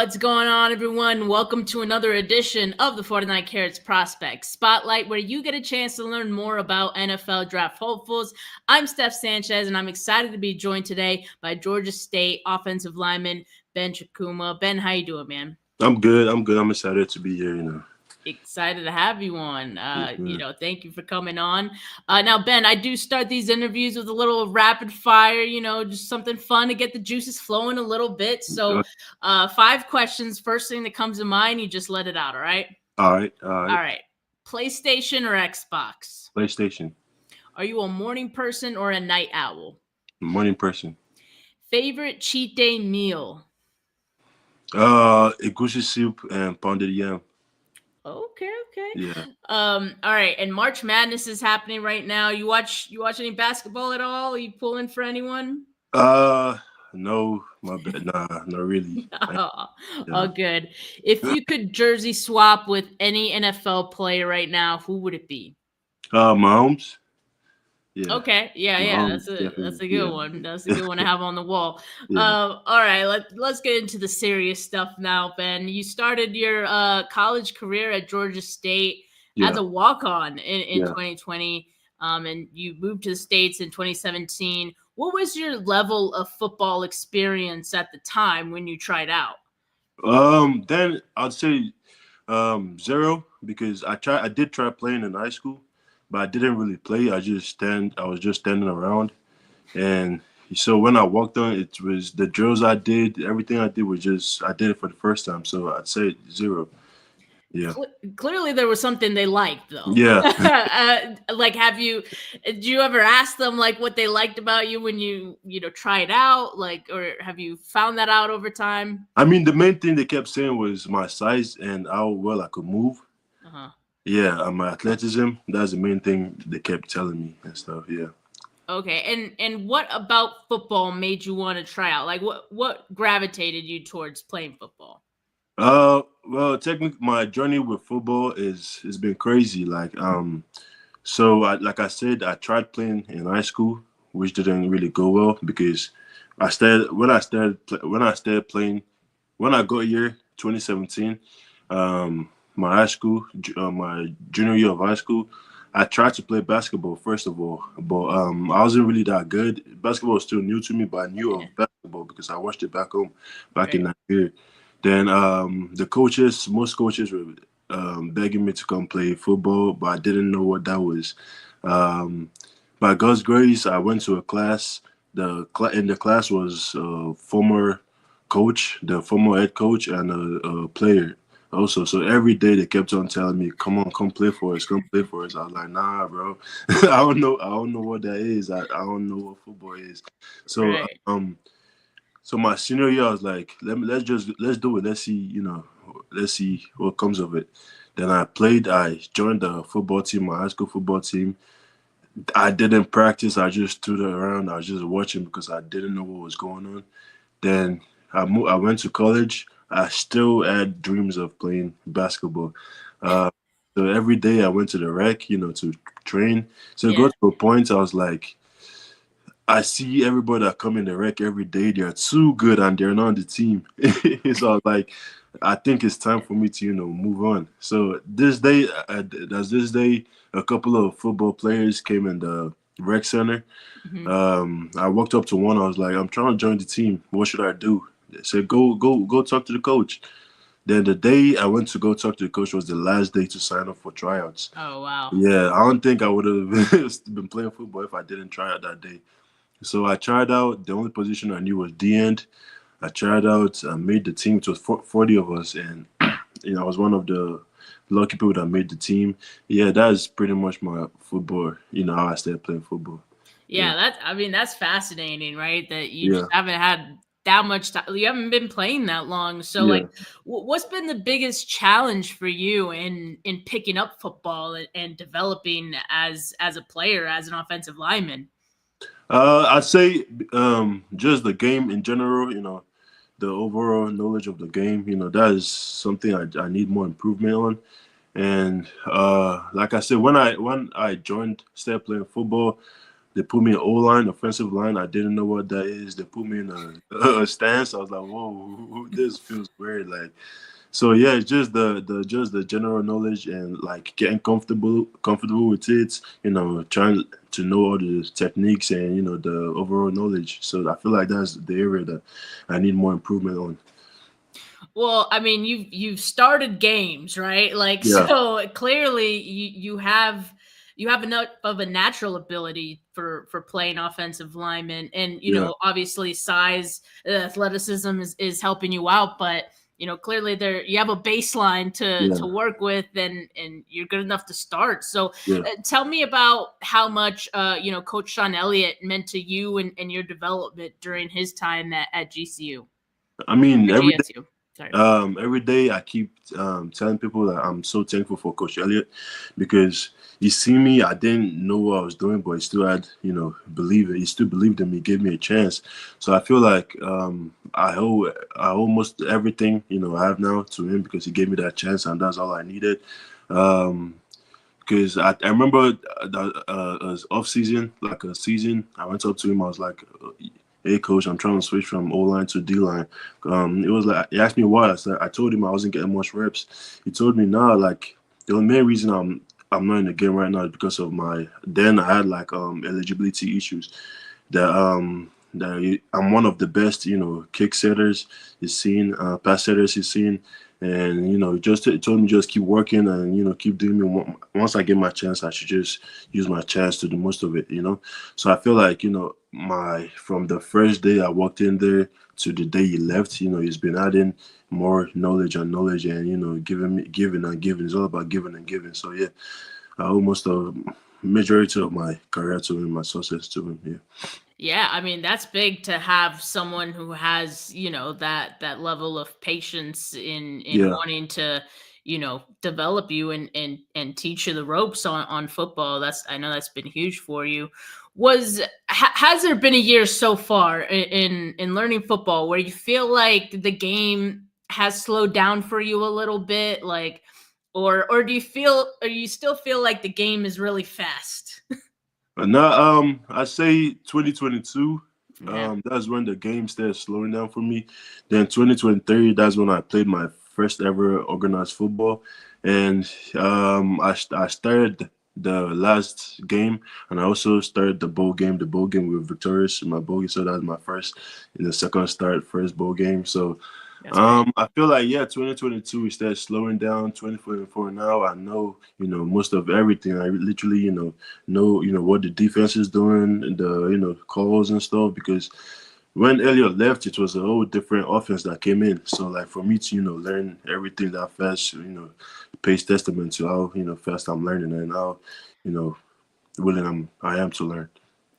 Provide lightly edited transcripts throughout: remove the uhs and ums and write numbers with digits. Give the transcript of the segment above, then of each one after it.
What's going on, everyone? Welcome to another edition of the 49 Carats Prospect Spotlight, where you get a chance to learn more about NFL draft hopefuls. I'm Steph Sanchez, and I'm excited to be joined today by Georgia State offensive lineman Ben Chukwuma. Ben, how you doing, man? I'm good. I'm excited to be here. Excited to have you on. Mhm. Thank you for coming on. Now, Ben, I do start these interviews with a little rapid fire, just something fun to get the juices flowing a little bit. So, Uh, 5 questions. First thing that comes to mind, you just let it out. All right. All right, all All right. right. PlayStation or Xbox? PlayStation. Are you a morning person or a night owl? Morning person. Favorite cheat day meal? Egusi soup and pounded yam. Okay. Yeah. All right. And March Madness is happening right now. You watch any basketball at all? Are you pulling for anyone? Uh, no, my bad. Nah, not really. Oh, Yeah. oh, good. If you could jersey swap with any NFL player right now, who would it be? Mahomes. Yeah, Okay, yeah, Mahomes that's definitely. a good Yeah, one. That's a good one to have on the wall. yeah, All right, let's get into the serious stuff now, Ben. You started your college career at Georgia State as yeah, a walk-on in yeah. 2020, and you moved to the States in 2017. What was your level of football experience at the time when you tried out? Then I'd say zero because I did try playing in high school, but I didn't really play. I was just standing around. And so when I walked on, it was the drills I did, everything I did was just I did it for the first time. So I'd say zero. Yeah. Clearly there was something they liked though. Yeah. Like, did you ever ask them like what they liked about you when you tried out, like, or have you found that out over time? I mean, the main thing they kept saying was my size and how well I could move. Uh-huh. Yeah, my athleticism. That's the main thing they kept telling me and stuff. Yeah. Okay, and what about football made you want to try out? Like, what gravitated you towards playing football? Well, technically, my journey with football is has been crazy. So like I said, I tried playing in high school, which didn't really go well because when I started playing when I got here 2017, my high school, my junior year of high school, I tried to play basketball first of all, but I wasn't really that good. Basketball was still new to me, but I knew Yeah, of basketball because I watched it back home, back in right. Nigeria. Then most coaches were begging me to come play football, but I didn't know what that was. Um, by God's grace, I went to a class. In the class was a former coach, the former head coach, and a player also. So every day they kept on telling me, "Come on, come play for us, come play for us." I was like, "Nah, bro, I don't know what that is. I don't know what football is." So Right. so my senior year, I was like, let's do it. Let's see what comes of it. Then I played. I joined the football team, my high school football team. I didn't practice. I just stood around. I was just watching because I didn't know what was going on. Then I went to college. I still had dreams of playing basketball. Uh, so every day I went to the rec, to train. So it Yeah. got to a point I was like, I see everybody that come in the rec every day. They're too good and they're not on the team. So I was like, I think it's time for me to move on. So this day, a couple of football players came in the rec center. Hmm. I walked up to one. I was like, I'm trying to join the team. What should I do? They said, go talk to the coach. Then the day I went to go talk to the coach was the last day to sign up for tryouts. Oh, wow. Yeah, I don't think I would have been playing football if I didn't try out that day. So I tried out. The only position I knew was D end. I tried out. I made the team. It was 40 of us, and I was one of the lucky people that made the team. Yeah, that's pretty much my football. How I started playing football. Yeah, Yeah, that's fascinating, right? That you just yeah, haven't had that much time. You haven't been playing that long. So, like, yeah. what's been the biggest challenge for you in picking up football and developing as a player, as an offensive lineman? I'd say just the game in general. The overall knowledge of the game. That is something I need more improvement on. And like I said, when I started playing football, They put me in O-line, offensive line. I didn't know what that is. They put me in a stance. I was like, whoa, this feels weird. Like, so yeah, it's just the general knowledge and like getting comfortable with it. Trying to know all the techniques and the overall knowledge. So I feel like that's the area that I need more improvement on. Well, I mean, you've started games, right? Like, Yeah, so clearly you have enough of a natural ability for playing offensive lineman, and yeah, obviously size, athleticism is helping you out, but clearly there you have a baseline to yeah, work with, and you're good enough to start. So, yeah. tell me about how much Coach Sean Elliott meant to you and your development during his time at GCU I mean, or GSU. Sorry. every day I keep telling people that I'm so thankful for Coach Elliott because you see me, I didn't know what I was doing, but he still had, believe it. He still believed in me, gave me a chance. So I feel like I owe almost everything, I have now to him because he gave me that chance and that's all I needed. Um, because I remember the off season, like a season, I went up to him. I was like, "Hey, coach, I'm trying to switch from O line to D line." It was like he asked me why. I told him I wasn't getting much reps. He told me, "Nah, like the main reason I'm not in the game right now is because of my." Then I had like eligibility issues that I'm one of the best, kick setters he's seen, pass setters he's seen, and just told me just keep working and keep doing me. Once I get my chance, I should just use my chance to do most of it. So I feel like my from the first day I walked in there to the day he left, he's been adding more knowledge and knowledge, and giving and giving. It's all about giving and giving. So yeah, I almost a majority of my career to him, my success to him. Yeah. Yeah, I mean that's big to have someone who has, that level of patience in Yeah. wanting to, develop you and teach you the ropes on football. I know that's been huge for you. Has there been a year so far in learning football where you feel like the game has slowed down for you a little bit, like, or do you still feel like the game is really fast? Now, I say 2022. Yeah. That's when the game started slowing down for me. Then 2023, that's when I played my first ever organized football, and I started the last game, and I also started the bowl game. The bowl game we were victorious in my bowl game, so that was my first in the second start, first bowl game. So That's great. I feel like 2022 we started slowing down. 2024 now, I know most of everything. I literally know what the defense is doing, the calls and stuff. Because when Elliott left, it was a whole different offense that came in. So like for me to learn everything that fast, pays testament to how fast I'm learning and how you know willing I am to learn.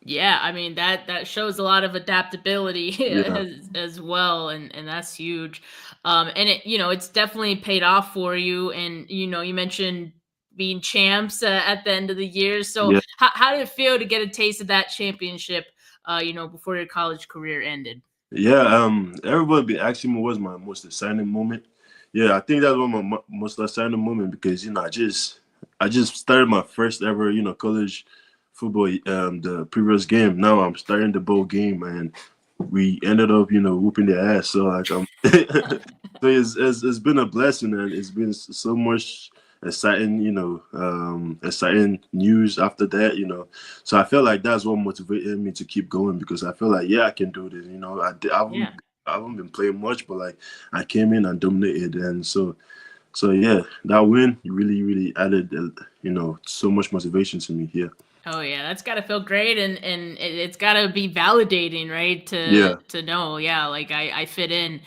Yeah, I mean that shows a lot of adaptability Yeah, as well, and that's huge. And it's definitely paid off for you. And you mentioned being champs at the end of the year. So yeah. how did it feel to get a taste of that championship? Before your college career ended. Yeah, everybody be asking me what's my most exciting moment. Yeah, I think that's one of my most exciting moment because I just started my first ever college football the previous game. Now I'm starting the bowl game and we ended up whooping their ass. So like so it's been a blessing and it's been so much exciting exciting news after that. So I feel like that's what motivated me to keep going because I feel like I can do this. Yeah. I haven't been playing much, but like I came in and dominated, and so yeah, that win really added so much motivation to me. Yeah, Oh yeah, that's got to feel great, and it's got to be validating, right? To yeah, to know, yeah, like I fit in.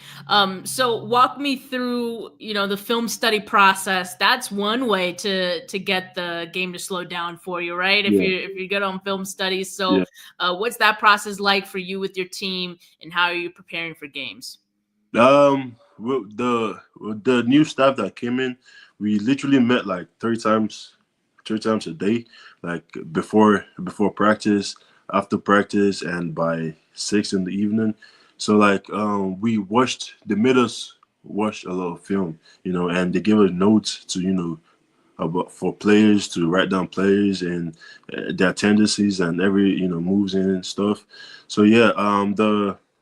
So walk me through, the film study process. That's one way to get the game to slow down for you, right? If yeah, you're good on film studies. So, yeah. what's that process like for you with your team, and how are you preparing for games? With the new staff that came in, we literally met like three times a day, like before practice, after practice, and by 6 in the evening. So like they made us watch a lot of film, and they gave us notes to about for players to write down players and their tendencies and every moves and stuff. So yeah,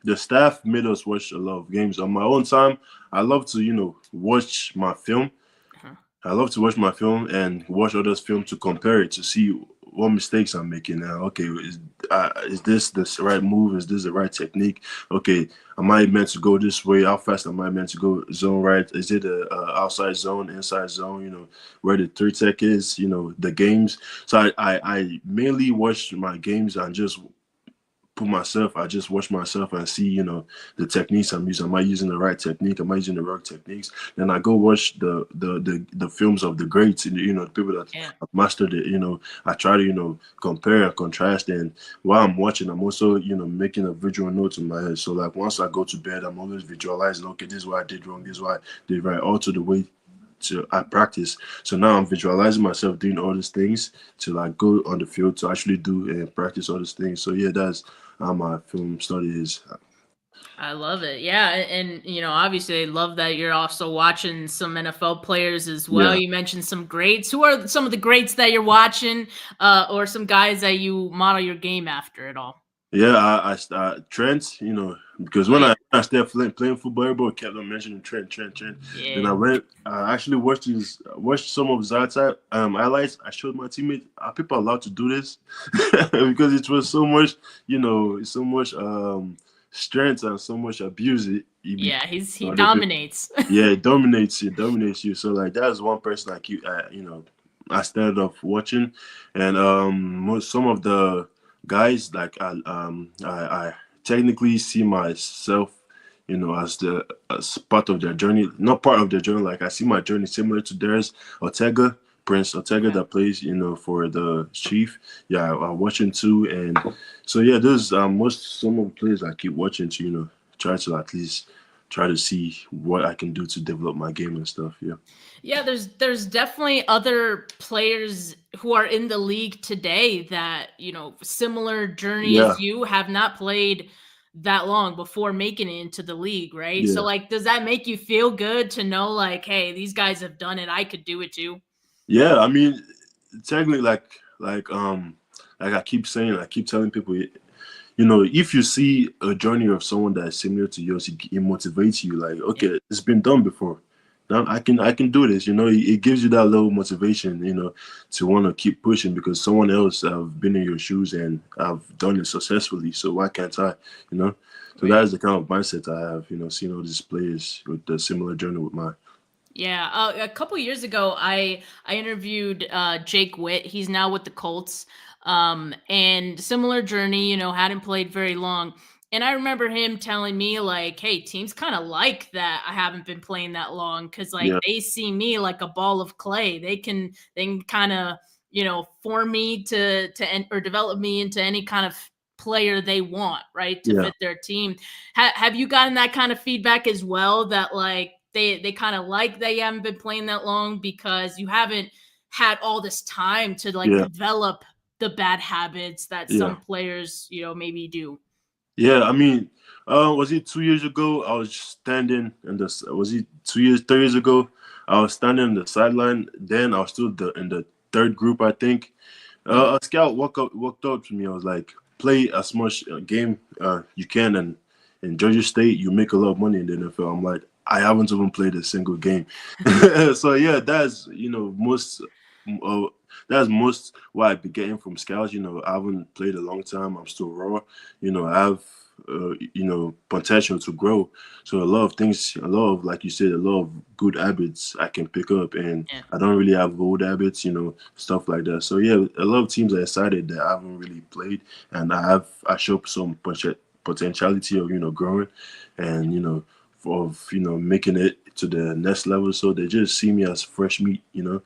the staff made us watch a lot of games. On my own time, I love to watch my film. Uh-huh. I love to watch my film and watch others' film to compare it to see what mistakes I'm making now. Okay, is this the right move? Is this the right technique? Okay, am I meant to go this way? How fast am I meant to go zone right? Is it a outside zone, inside zone? Where the 3 tech is. The games. So I mainly watch my games and just I just watch myself and see, the techniques I'm using. Am I using the right technique? Am I using the wrong techniques? Then I go watch the films of the greats, and the people that Yeah. have mastered it. I try to, compare and contrast. And while I'm watching, I'm also, making a visual note in my head. So like once I go to bed, I'm always visualizing, okay, this is what I did wrong, this is what I did right, all to the way to I practice. So now I'm visualizing myself doing all these things to like go on the field to actually do and practice all these things. So yeah, that's how my film study is. I love it. Yeah, and obviously, I love that you're also watching some NFL players as well. Yeah. You mentioned some greats. Who are some of the greats that you're watching, or some guys that you model your game after at all? Yeah, Trent, because Oh when yeah, I started playing football, everybody kept on mentioning Trent. Then yeah, I actually watched some of his highlights. I showed my teammate, are people allowed to do this? Because it was so much, so much strength and so much abuse. It became yeah. He other people. dominates. Yeah, it dominates you. So like that's one person I keep, I started off watching, and some of the guys like I technically see myself, as part of their journey, not part of their journey. Like I see my journey similar to theirs. Ortega, Prince Ortega, Okay. that plays, for the Chief. Yeah, I'm watching too, and so yeah, there's some of the players I keep watching to, try to at least try to see what I can do to develop my game and stuff. Yeah. Yeah, there's definitely other players who are in the league today that, similar journey Yeah. as you have not played that long before making it into the league, right? So Yeah. like does that make you feel good to know like, hey, these guys have done it, I could do it too? Yeah. I mean, technically, like I keep saying, I keep telling people, if you see a journey of someone that is similar to yours, it motivates you. Like, Yeah. okay, it's been done before. Now I can do this. It gives you that little motivation, to want to keep pushing because someone else have been in your shoes and have done it successfully. So why can't I? You know. So that Right. is the kind of mindset I have. Seeing all these players with a similar journey with mine. Yeah, a couple years ago, I interviewed Jake Witt. He's now with the Colts, and similar journey. Hadn't played very long, and I remember him telling me like, "Hey, teams kind of like that. I haven't been playing that long because like Yeah. they see me like a ball of clay. They can kind of form me or develop me into any kind of player they want, right, to Yeah. fit their team." Have you gotten that kind of feedback as well? That like they kind of like that you haven't been playing that long because you haven't had all this time to like Yeah. develop the bad habits that Yeah. some players maybe do. Yeah, I mean, was it 2 years ago? I was standing in the. Was it 2 years, 3 years ago? I was standing in the sideline. Then I was still in the third group, I think. Mhm. A scout walked up to me. I was like, "Play as much game you can, and in Georgia State, you make a lot of money in the NFL." I'm like, I haven't even played a single game. So yeah, uh, that's most what I've been getting from scouts. I haven't played a long time. I'm still raw. I have potential to grow. So a lot of things, a lot of, like you said, a lot of good habits I can pick up, and Yeah. I don't really have old habits, stuff like that. So yeah, a lot of teams are excited that I haven't really played, and I show some potentiality of growing, and of making it to the next level. So they just see me as fresh meat, to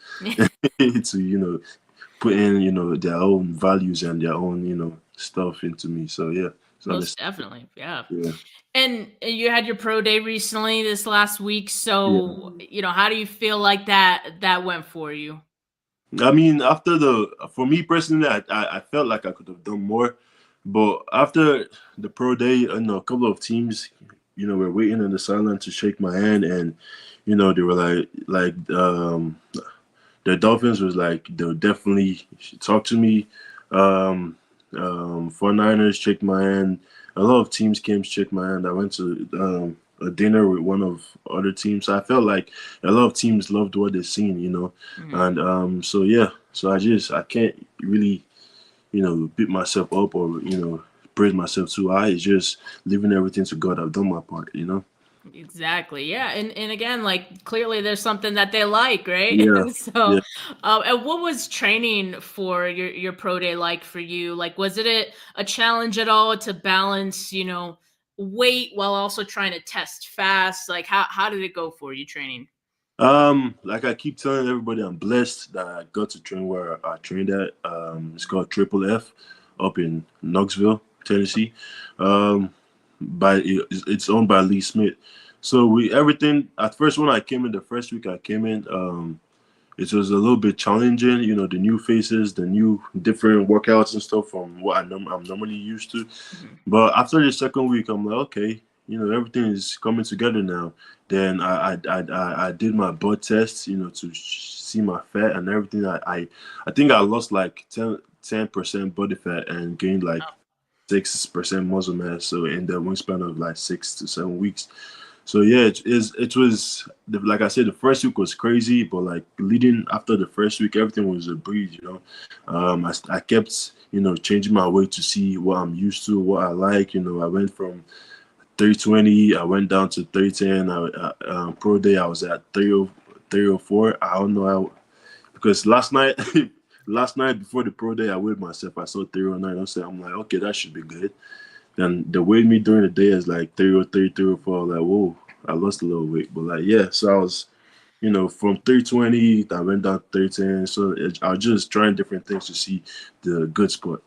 put in their own values and their own stuff into me. So yeah, so Most definitely. Yeah. yeah. And you had your pro day recently this last week. Yeah. So, how do you feel like that went for you? I mean, for me personally, I felt like I could have done more, but after the pro day, a couple of teams, were waiting in the sideline to shake my hand, and they were like the Dolphins was like they'll definitely talk to me. Um, 49ers checked my hand. A lot of teams came to check my hand. I went to a dinner with one of other teams. So I felt like a lot of teams loved what they seen, Mhm. and so yeah. So I can't really beat myself up or praise myself too high. It's just leaving everything to God. I've done my part. Exactly. Yeah. And again, like clearly there's something that they like, right? Yeah, So, yeah. and what was training for your pro day like for you? Like, was it a challenge at all to balance, weight while also trying to test fast? Like, how did it go for you training? Like I keep telling everybody, I'm blessed that I got to train where I trained at. It's called Triple F, up in Knoxville, Tennessee. It's owned by Lee Smith. So we everything at first when I came in the first week I came in, it was a little bit challenging. The new faces, the new different workouts and stuff from what I'm normally used to. Mhm. But after the second week, I'm like, okay, everything is coming together now. Then I did my blood test, to see my fat and everything. I think I lost like 10% body fat and gained like 6% muscle mass. So in the wingspan of like 6 to 7 weeks. So yeah, it was like I said, the first week was crazy, but like leading after the first week, everything was a breeze. I kept changing my weight to see what I'm used to, what I like. I went from 320, I went down to 310. Pro day I was at 304. I don't know how because last night. Last night before the pro day, I weighed myself. I saw 309. I'm like, okay, that should be good. Then the weighed me during the day is like 303, 304. Like, whoa, I lost a little weight. But like, yeah, so I was, from 320, I went down to 310. So I was just trying different things to see the good spot.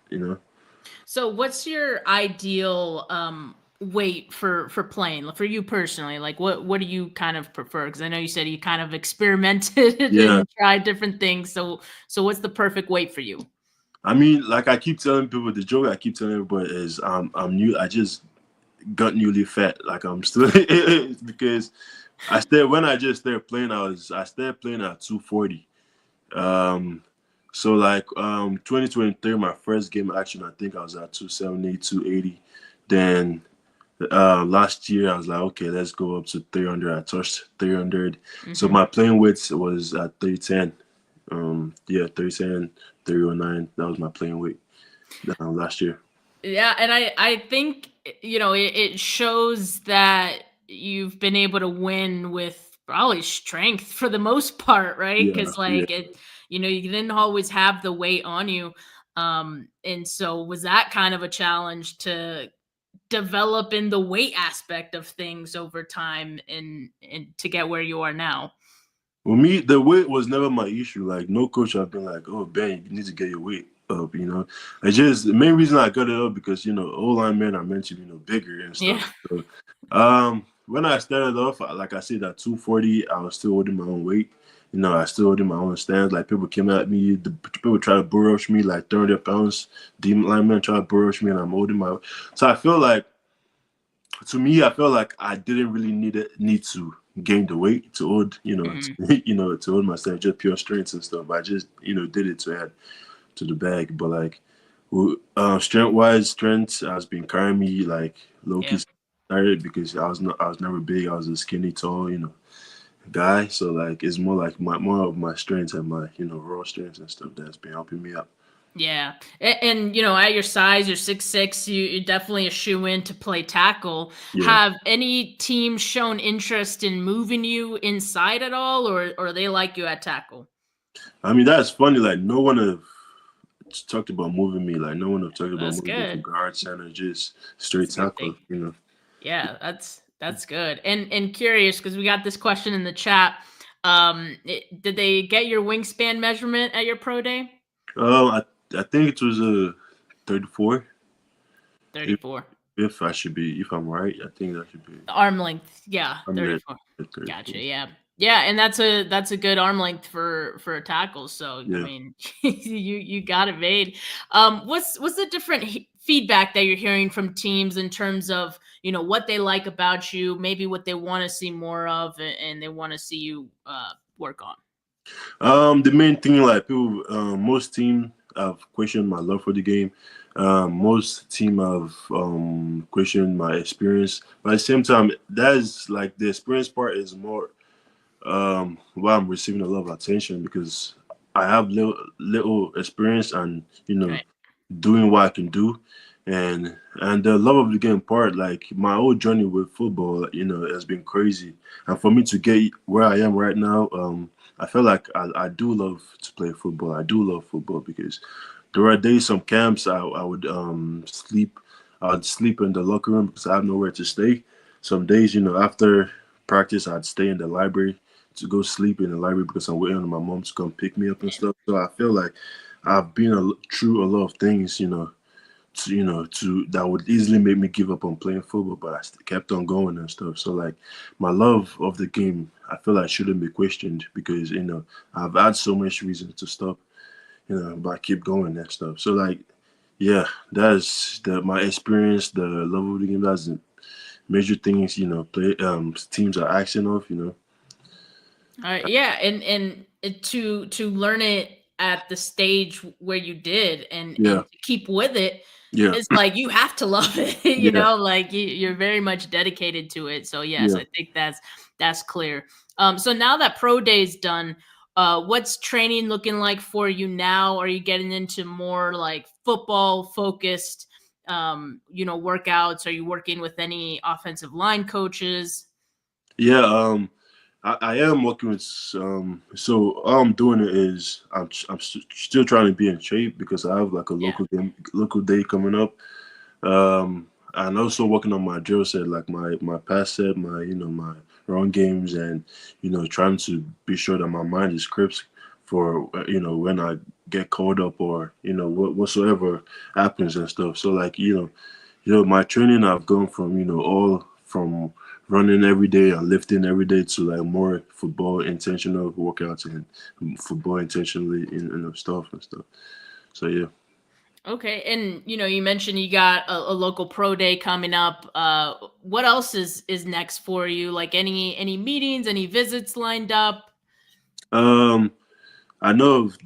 So what's your ideal weight for playing for you personally? Like what do you kind of prefer? Because I know you said you kind of experimented Yeah. and tried different things. So what's the perfect weight for you? I mean, like I keep telling people, the joke I keep telling everybody is I'm new. I just got newly fat. Like I'm still because when I just started playing, I started playing at 240. Um, so like 2023, my first game action, I think I was at 270, 280. Then last year I was like, okay, let's go up to 300. I touched 300. So Hmm. my playing weight was at 310. Yeah, 310, 309. That was my playing weight last year. Yeah, and I think it shows that you've been able to win with probably strength for the most part, right? Yeah, Because yeah. like you didn't always have the weight on you, and so was that kind of a challenge to develop in the weight aspect of things over time and to get where you are now? Well, me, the weight was never my issue. Like, no coach have been like, "Oh, Ben, you need to get your weight up." I just the main reason I got it up because O line men are meant to be bigger and Yeah. stuff. So, when I started off, like I said, at 240, I was still holding my own weight. I still holding my own stance. Like people came at me, people try to bull rush me like 300 pounds. Demon linemen try to bull rush me, and I'm holding my. So I feel like to me, I felt like I didn't really need to gain the weight to hold, Mhm. to hold my strength, just pure strength and stuff. I just, did it to add to the bag. But like, strength has been carrying me like low key Yeah. started because I was never big. I was a skinny, tall, guy. So like, it's more like more of my strengths and my raw strengths and stuff that's been helping me out. Yeah, and at your size, you're 6'6", you're definitely a shoe in to play tackle. Yeah, Have any teams shown interest in moving you inside at all, or they like you at tackle? I mean that's funny. Like no one have talked about moving me. Like no one have talked about That's moving me to good. guard center, just straight That's a good tackle. thing. Yeah, that's good. And curious because we got this question in the chat. Did they get your wingspan measurement at your pro day? I think it was a 34. If 34. if I should be, if I'm right, I think that should be. Arm length, yeah, I'm there 34. at 34. Gotcha, yeah. Yeah, and that's a good arm length for a tackle, so, I Yeah. mean, you got it made. What's the different feedback that you're hearing from teams in terms of, what they like about you, maybe what they wanna see more of, and they wanna see you, work on? The main thing, like people, most team have questioned my love for the game. Most team have questioned my experience. But at the same time, that is like the experience part is more why I'm receiving a lot of attention because I have little experience and Right. doing what I can do, and the love of the game part. Like my whole journey with football, has been crazy. And for me to get where I am right now, I feel like I do love to play football. I do love football because there are days, some camps, I would sleep. I'd sleep in the locker room because I have nowhere to stay. Some days, after practice, I'd stay in the library to go sleep in the library because I'm waiting on my mom to come pick me up and stuff. So I feel like I've been through a lot of things, to that would easily make me give up on playing football, but I still kept on going and stuff. So like my love of the game, I feel like shouldn't be questioned because I've had so much reason to stop, but I keep going and stuff. So like yeah, that's my experience, the love of the game. That's the major things, play teams are asking of. Yeah, and to learn it at the stage where you did, and Yeah, to keep with it, yeah, it's like you have to love it. yeah, Like you're very much dedicated to it. So yes, yeah. I think that's clear. So now that pro day's done, what's training looking like for you now? Are you getting into more like football focused, workouts? Are you working with any offensive line coaches? Yeah, I am working with so all I'm doing is still trying to be in shape because I have like a Yeah. local day coming up. And also working on my drill set, like my pass set, my my run games, and trying to be sure that my mind is crisp for when I get called up or whatsoever happens and stuff. So like my training I've gone from all from running every day and lifting every day to like more football intentional workouts and football intentionally stuff and stuff. So yeah. Okay, and you mentioned you got a local pro day coming up. What else is next for you? Like any meetings, any visits lined up? Um, I know of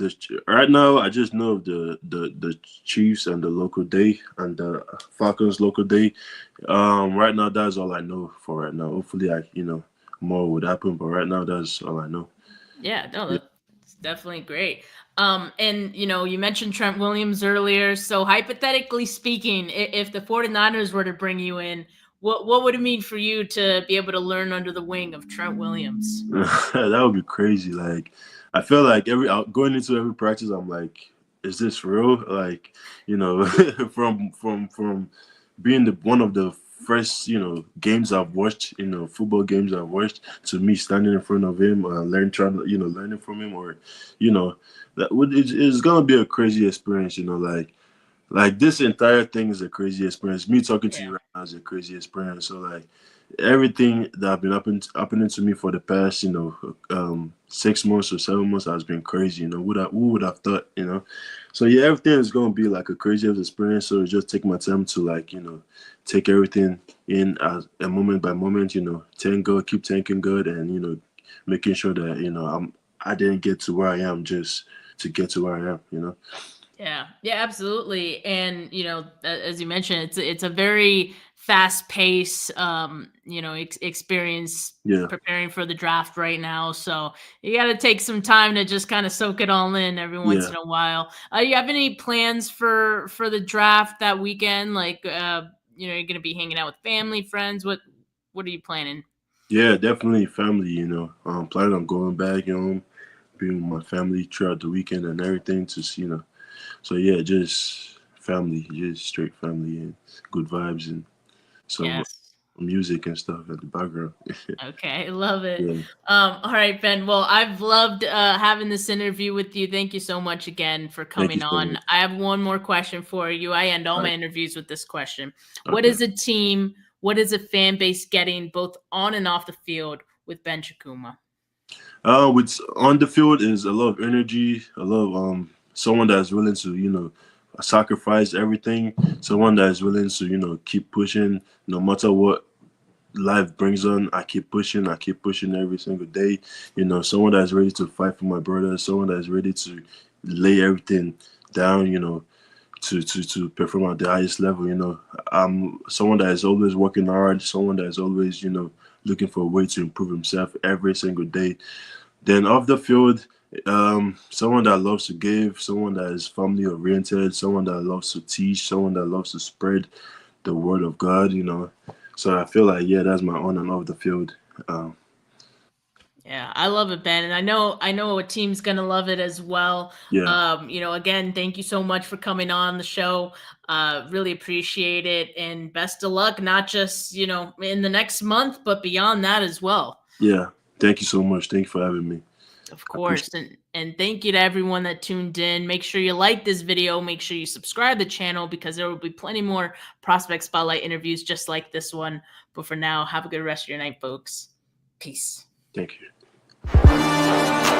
right now. I just know of the Chiefs and the local day and the Falcons local day. Right now that's all I know for right now. Hopefully, more would happen, but right now that's all I know. Yeah, no, Yeah. that's definitely great. And you mentioned Trent Williams earlier. So hypothetically speaking, if the 49ers were to bring you in, what would it mean for you to be able to learn under the wing of Trent Williams? That would be crazy. Like, I feel like going into every practice, I'm like, is this real? Like, from being the one of the first games I've watched, football games I've watched, to me standing in front of him, learning from him, or it's gonna be a crazy experience. Like this entire thing is a crazy experience. Me talking to Yeah. you right now is a crazy experience. So like everything that have been happening to me for the past 6 months or 7 months has been crazy. Who would have thought? So yeah, everything is gonna be like a crazy experience. So just take my time to like take everything in as a moment by moment. Thank God, keep thanking God, and making sure that I didn't get to where I am just to get to where I am. Yeah, yeah, absolutely. And as you mentioned, it's a very fast pace, experience Yeah, preparing for the draft right now. So you got to take some time to just kind of soak it all in every once yeah. in a while. You have any plans for the draft that weekend? Like, you're going to be hanging out with family, friends. What are you planning? Yeah, definitely family. Planning on going back home, being with my family throughout the weekend and everything. So yeah, just family, just straight family and good vibes and some Yes. music and stuff at the background. Okay, love it. Yeah, All right, Ben. Well, I've loved having this interview with you. Thank you so much again for thank you coming so on. much. I have one more question for you. I end all All my right, interviews with this question. What okay. is a team, what is a fan base getting both on and off the field with Ben Chikuma? What's on the field is a lot of energy, a lot of someone that's willing to sacrifice everything, someone that is willing to keep pushing no matter what life brings on, I keep pushing. I keep pushing every single day. Someone that's ready to fight for my brother, someone that's ready to lay everything down. To perform at the highest level. I'm someone that is always working hard, someone that is always, looking for a way to improve himself every single day. Then off the field, someone that loves to give, someone that is family oriented, someone that loves to teach, someone that loves to spread the word of God. So I feel like, yeah, that's my on and off the field. Um, Yeah, I love it, Ben, and I know a team's gonna love it as well. yeah, Again, thank you so much for coming on the show. Really appreciate it, and best of luck, not just in the next month, but beyond that as well. yeah. Thank you so much. Thank you for having me. Of I appreciate course, and thank you to everyone that tuned in. Make sure you like this video. Make sure you subscribe to the channel because there will be plenty more prospect spotlight interviews just like this one. But for now, have a good rest of your night, folks. Peace. it. Thank you.